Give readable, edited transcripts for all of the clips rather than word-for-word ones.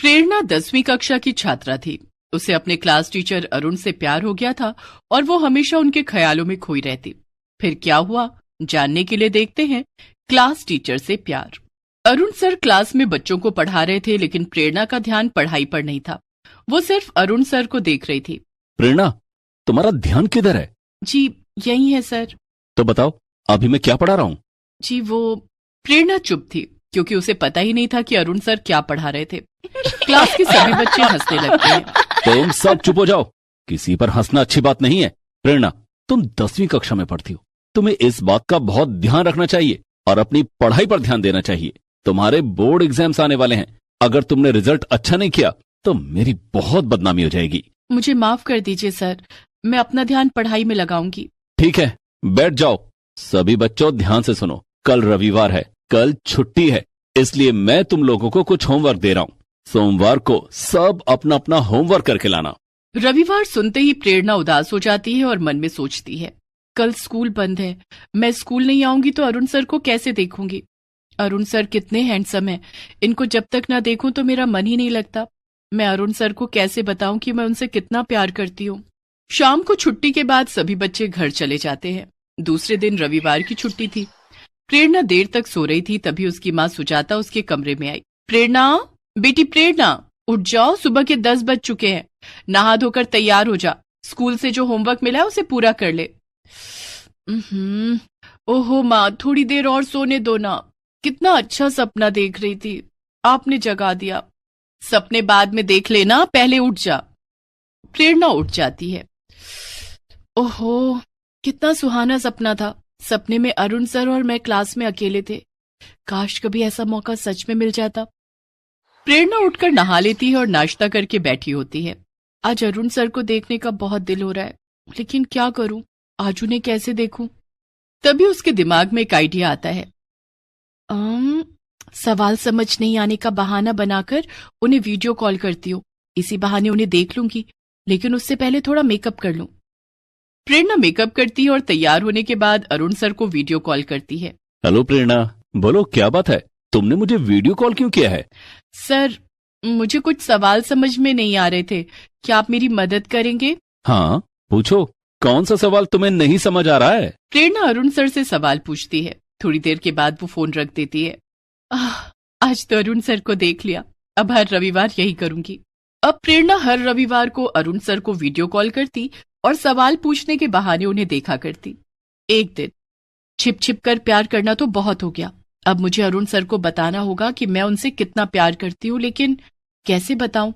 प्रेरणा 10वीं कक्षा की छात्रा थी। उसे अपने क्लास टीचर अरुण से प्यार हो गया था और वो हमेशा उनके ख्यालों में खोई रहती। फिर क्या हुआ, जानने के लिए देखते हैं क्लास टीचर से प्यार। अरुण सर क्लास में बच्चों को पढ़ा रहे थे, लेकिन प्रेरणा का ध्यान पढ़ाई पर नहीं था। वो सिर्फ अरुण सर को देख रही थी। प्रेरणा, तुम्हारा ध्यान किधर है? जी यही है सर। तो बताओ, अभी मैं क्या पढ़ा रहा हूँ? जी वो प्रेरणा चुप थी, क्योंकि उसे पता ही नहीं था कि अरुण सर क्या पढ़ा रहे थे। क्लास के सभी बच्चे हंसने लगते हैं। तुम सब चुप हो जाओ, किसी पर हंसना अच्छी बात नहीं है। प्रेरणा, तुम 10वीं कक्षा में पढ़ती हो, तुम्हें इस बात का बहुत ध्यान रखना चाहिए और अपनी पढ़ाई पर ध्यान देना चाहिए। तुम्हारे बोर्ड एग्जाम्स आने वाले हैं, अगर तुमने रिजल्ट अच्छा नहीं किया तो मेरी बहुत बदनामी हो जाएगी। मुझे माफ कर दीजिए सर, मैं अपना ध्यान पढ़ाई में लगाऊंगी। ठीक है, बैठ जाओ। सभी बच्चों ध्यान से सुनो, कल रविवार है, कल छुट्टी है, इसलिए मैं तुम लोगों को कुछ होमवर्क दे रहा हूँ। सोमवार को सब अपना अपना होमवर्क करके लाना। रविवार सुनते ही प्रेरणा उदास हो जाती है और मन में सोचती है, कल स्कूल बंद है, मैं स्कूल नहीं आऊंगी तो अरुण सर को कैसे देखूंगी। अरुण सर कितने हैंडसम हैं, इनको जब तक ना देखूं तो मेरा मन ही नहीं लगता। मैं अरुण सर को कैसे बताऊं कि मैं उनसे कितना प्यार करती हूँ। शाम को छुट्टी के बाद सभी बच्चे घर चले जाते हैं। दूसरे दिन रविवार की छुट्टी थी। प्रेरणा देर तक सो रही थी, तभी उसकी माँ सुजाता उसके कमरे में आई। प्रेरणा, बेटी प्रेरणा, उठ जाओ, सुबह के 10 बज चुके हैं। नहा धोकर तैयार हो जा, स्कूल से जो होमवर्क मिला है उसे पूरा कर ले। ओहो माँ, थोड़ी देर और सोने दो ना, कितना अच्छा सपना देख रही थी, आपने जगा दिया। सपने बाद में देख लेना, पहले उठ जा। प्रेरणा उठ जाती है। ओहो, कितना सुहाना सपना था। सपने में अरुण सर और मैं क्लास में अकेले थे। काश कभी ऐसा मौका सच में मिल जाता। प्रेरणा उठकर नहा लेती है और नाश्ता करके बैठी होती है। आज अरुण सर को देखने का बहुत दिल हो रहा है, लेकिन क्या करूं, आज उन्हें कैसे देखूं। तभी उसके दिमाग में एक आइडिया आता है। सवाल समझ नहीं आने का बहाना बनाकर उन्हें वीडियो कॉल करती हूँ, इसी बहाने उन्हें देख लूंगी, लेकिन उससे पहले थोड़ा मेकअप कर लूं। प्रेरणा मेकअप करती है और तैयार होने के बाद अरुण सर को वीडियो कॉल करती है। हेलो प्रेरणा, बोलो क्या बात है, तुमने मुझे वीडियो कॉल क्यों किया है? सर, मुझे कुछ सवाल समझ में नहीं आ रहे थे, क्या आप मेरी मदद करेंगे? हाँ पूछो, कौन सा सवाल तुम्हें नहीं समझ आ रहा है? प्रेरणा अरुण सर से सवाल पूछती है। थोड़ी देर के बाद वो फोन रख देती है। आज तो अरुण सर को देख लिया, अब हर रविवार यही करूंगी। अब प्रेरणा हर रविवार को अरुण सर को वीडियो कॉल करती और सवाल पूछने के बहाने उन्हें देखा करती। एक दिन छिप छिप कर प्यार करना तो बहुत हो गया, अब मुझे अरुण सर को बताना होगा कि मैं उनसे कितना प्यार करती हूँ, लेकिन कैसे बताऊं।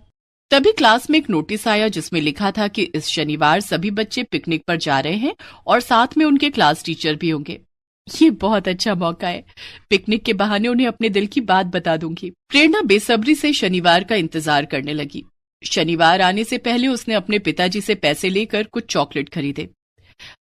तभी क्लास में एक नोटिस आया जिसमें लिखा था कि इस शनिवार सभी बच्चे पिकनिक पर जा रहे हैं और साथ में उनके क्लास टीचर भी होंगे। ये बहुत अच्छा मौका है, पिकनिक के बहाने उन्हें अपने दिल की बात बता दूंगी। प्रेरणा बेसब्री से शनिवार का इंतजार करने लगी। शनिवार आने से पहले उसने अपने पिताजी से पैसे लेकर कुछ चॉकलेट खरीदे।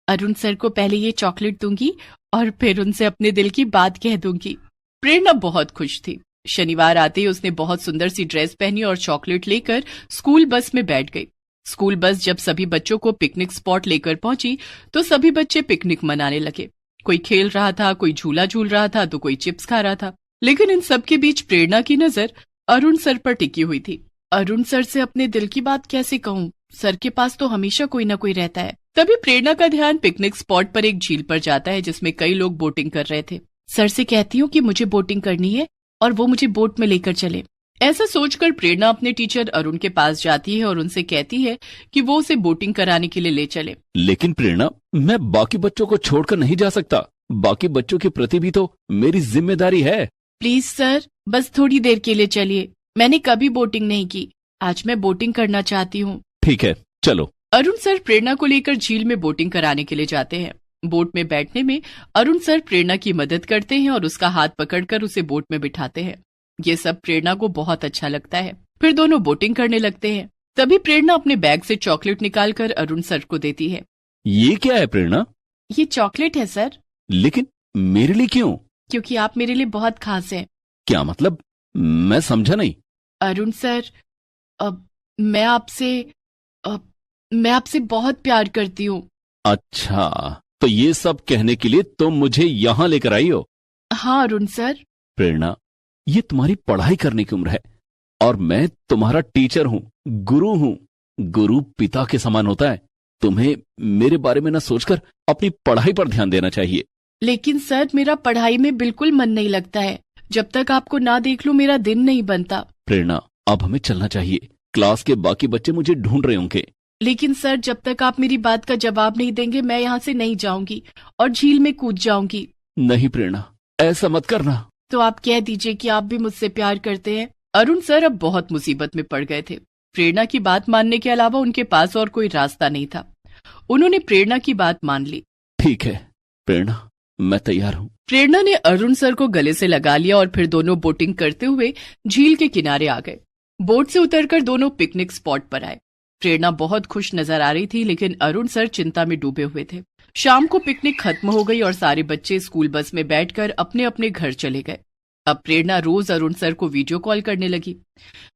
अरुण सर को पहले ये चॉकलेट दूंगी और फिर उनसे अपने दिल की बात कह दूंगी। प्रेरणा बहुत खुश थी। शनिवार आते ही उसने बहुत सुंदर सी ड्रेस पहनी और चॉकलेट लेकर स्कूल बस में बैठ गई। स्कूल बस जब सभी बच्चों को पिकनिक स्पॉट लेकर पहुंची तो सभी बच्चे पिकनिक मनाने लगे। कोई खेल रहा था, कोई झूला झूल रहा था, तो कोई चिप्स खा रहा था, लेकिन इन सब के बीच प्रेरणा की नजर अरुण सर पर टिकी हुई थी। अरुण सर से अपने दिल की बात कैसे कहूँ, सर के पास तो हमेशा कोई ना कोई रहता है। तभी प्रेरणा का ध्यान पिकनिक स्पॉट पर एक झील पर जाता है जिसमें कई लोग बोटिंग कर रहे थे। सर से कहती हूँ कि मुझे बोटिंग करनी है और वो मुझे बोट में लेकर चले। ऐसा सोचकर प्रेरणा अपने टीचर अरुण के पास जाती है और उनसे कहती है कि वो उसे बोटिंग कराने के लिए ले चले। लेकिन प्रेरणा, मैं बाकी बच्चों को छोड़कर नहीं जा सकता, बाकी बच्चों के प्रति भी तो मेरी जिम्मेदारी है। प्लीज सर, बस थोड़ी देर के लिए चलिए, मैंने कभी बोटिंग नहीं की, आज मैं बोटिंग करना चाहती हूँ। ठीक है, चलो। अरुण सर प्रेरणा को लेकर झील में बोटिंग कराने के लिए जाते हैं। बोट में बैठने में अरुण सर प्रेरणा की मदद करते हैं और उसका हाथ पकड़कर उसे बोट में बिठाते हैं। ये सब प्रेरणा को बहुत अच्छा लगता है। फिर दोनों बोटिंग करने लगते हैं। तभी प्रेरणा अपने बैग से चॉकलेट निकालकर अरुण सर को देती है। ये क्या है प्रेरणा? ये चॉकलेट है सर। लेकिन मेरे लिए क्यों? क्योंकि आप मेरे लिए बहुत खास हैं। क्या मतलब, मैं समझा नहीं। अरुण सर, मैं आपसे बहुत प्यार करती हूँ। अच्छा, तो ये सब कहने के लिए तुम मुझे यहाँ लेकर आई हो? हाँ अरुण सर। प्रेरणा, ये तुम्हारी पढ़ाई करने की उम्र है और मैं तुम्हारा टीचर हूँ, गुरु हूँ। गुरु पिता के समान होता है। तुम्हें मेरे बारे में न सोचकर अपनी पढ़ाई पर ध्यान देना चाहिए। लेकिन सर, मेरा पढ़ाई में बिल्कुल मन नहीं लगता है। जब तक आपको ना देख लूं मेरा दिन नहीं बनता। प्रेरणा, अब हमें चलना चाहिए। क्लास के बाकी बच्चे मुझे ढूंढ रहे होंगे। लेकिन सर, जब तक आप मेरी बात का जवाब नहीं देंगे मैं यहाँ से नहीं जाऊंगी और झील में कूद जाऊंगी। नहीं प्रेरणा, ऐसा मत करना। तो आप कह दीजिए कि आप भी मुझसे प्यार करते हैं। अरुण सर अब बहुत मुसीबत में पड़ गए थे। प्रेरणा की बात मानने के अलावा उनके पास और कोई रास्ता नहीं था। उन्होंने प्रेरणा की बात मान ली। ठीक है प्रेरणा, मैं तैयार हूँ। प्रेरणा ने अरुण सर को गले से लगा लिया और फिर दोनों बोटिंग करते हुए झील के किनारे आ गए। बोट से उतरकर दोनों पिकनिक स्पॉट पर आए। प्रेरणा बहुत खुश नजर आ रही थी, लेकिन अरुण सर चिंता में डूबे हुए थे। शाम को पिकनिक खत्म हो गई और सारे बच्चे स्कूल बस में बैठकर अपने अपने घर चले गए। अब प्रेरणा रोज अरुण सर को वीडियो कॉल करने लगी।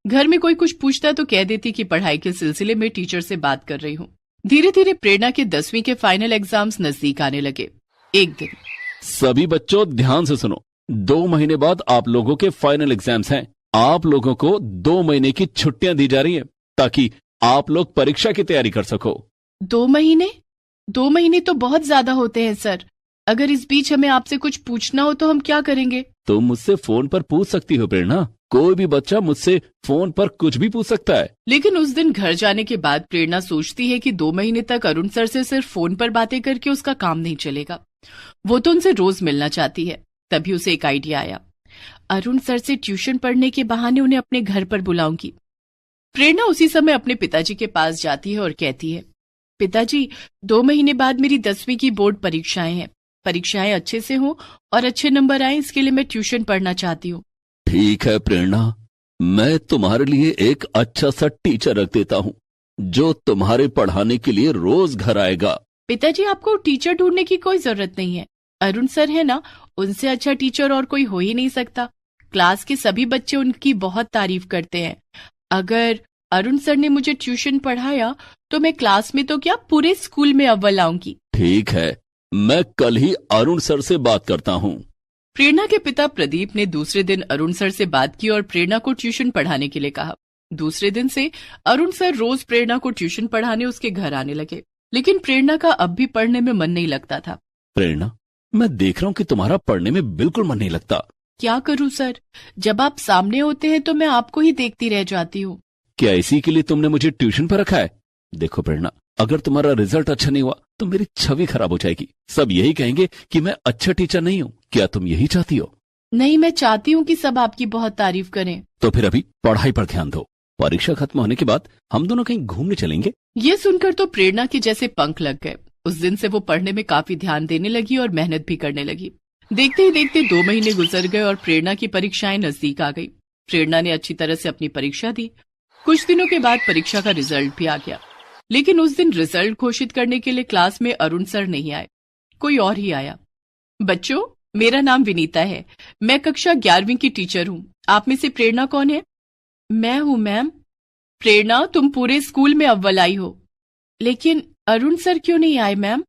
घर में कोई कुछ पूछता तो कह देती कि पढ़ाई के सिलसिले में टीचर से बात कर रही हूँ। धीरे धीरे प्रेरणा के 10वीं के फाइनल एग्जाम्स नजदीक आने लगे। एक दिन, सभी बच्चों ध्यान से सुनो। 2 महीने बाद आप लोगों के फाइनल एग्जाम्स हैं। आप लोगों को 2 महीने की छुट्टियां दी जा रही हैं ताकि आप लोग परीक्षा की तैयारी कर सको। 2 महीने? 2 महीने तो बहुत ज्यादा होते हैं सर। अगर इस बीच हमें आपसे कुछ पूछना हो तो हम क्या करेंगे? तुम मुझसे फोन पर पूछ सकती हो प्रेरणा। कोई भी बच्चा मुझसे फोन पर कुछ भी पूछ सकता है। लेकिन उस दिन घर जाने के बाद प्रेरणा सोचती है कि 2 महीने तक अरुण सर से सिर्फ फोन पर बातें करके उसका काम नहीं चलेगा। वो तो उनसे रोज मिलना चाहती है। तभी उसे एक आइडिया आया। अरुण सर से ट्यूशन पढ़ने के बहाने उन्हें अपने घर पर बुलाऊंगी। प्रेरणा उसी समय अपने पिताजी के पास जाती है और कहती है, पिताजी, 2 महीने बाद मेरी 10वीं की बोर्ड परीक्षाएं हैं। परीक्षाएं अच्छे से हों और अच्छे नंबर आए, इसके लिए मैं ट्यूशन पढ़ना चाहती हूँ। ठीक है प्रेरणा, मैं तुम्हारे लिए एक अच्छा सा टीचर रख देता हूँ जो तुम्हारे पढ़ाने के लिए रोज घर आएगा। पिताजी, आपको टीचर ढूंढने की कोई जरूरत नहीं है। अरुण सर है ना, उनसे अच्छा टीचर और कोई हो ही नहीं सकता। क्लास के सभी बच्चे उनकी बहुत तारीफ करते हैं। अगर अरुण सर ने मुझे ट्यूशन पढ़ाया तो मैं क्लास में तो क्या पूरे स्कूल में अव्वल आऊंगी। ठीक है, मैं कल ही अरुण सर से बात करता हूँ। प्रेरणा के पिता प्रदीप ने दूसरे दिन अरुण सर से बात की और प्रेरणा को ट्यूशन पढ़ाने के लिए कहा। दूसरे दिन से अरुण सर रोज प्रेरणा को ट्यूशन पढ़ाने उसके घर आने लगे। लेकिन प्रेरणा का अब भी पढ़ने में मन नहीं लगता था। प्रेरणा, मैं देख रहा हूँ कि तुम्हारा पढ़ने में बिल्कुल मन नहीं लगता। क्या करूँ सर, जब आप सामने होते हैं तो मैं आपको ही देखती रह जाती हूँ। क्या इसी के लिए तुमने मुझे ट्यूशन पर रखा है? देखो प्रेरणा, अगर तुम्हारा रिजल्ट अच्छा नहीं हुआ तो मेरी छवि खराब हो जाएगी। सब यही कहेंगे कि मैं अच्छा टीचर नहीं हूँ। क्या तुम यही चाहती हो? नहीं, मैं चाहती हूँ कि सब आपकी बहुत तारीफ करें। तो फिर अभी पढ़ाई पर ध्यान दो। परीक्षा खत्म होने के बाद हम दोनों कहीं घूमने चलेंगे। ये सुनकर तो प्रेरणा के जैसे पंख लग गए। उस दिन से वो पढ़ने में काफी ध्यान देने लगी और मेहनत भी करने लगी। देखते ही देखते 2 महीने गुजर गए और प्रेरणा की परीक्षाएं नजदीक आ गई। प्रेरणा ने अच्छी तरह से अपनी परीक्षा दी। कुछ दिनों के बाद परीक्षा का रिजल्ट भी आ गया। लेकिन उस दिन रिजल्ट घोषित करने के लिए क्लास में अरुण सर नहीं आए, कोई और ही आया। बच्चों, मेरा नाम विनीता है। मैं कक्षा 11वीं की टीचर हूँ। आप में से प्रेरणा कौन है? मैं हूँ मैम। प्रेरणा, तुम पूरे स्कूल में अव्वल आई हो। लेकिन अरुण सर क्यों नहीं आए मैम?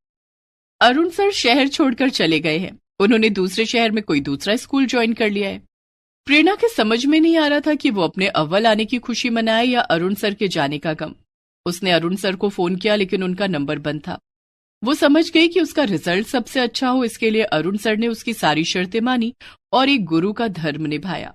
अरुण सर शहर छोड़कर चले गए हैं। उन्होंने दूसरे शहर में कोई दूसरा स्कूल ज्वाइन कर लिया है। प्रेरणा के समझ में नहीं आ रहा था कि वो अपने अव्वल आने की खुशी मनाए या अरुण सर के जाने का गम। उसने अरुण सर को फोन किया लेकिन उनका नंबर बंद था। वो समझ गई कि उसका रिजल्ट सबसे अच्छा हो, इसके लिए अरुण सर ने उसकी सारी शर्तें मानी और एक गुरु का धर्म निभाया।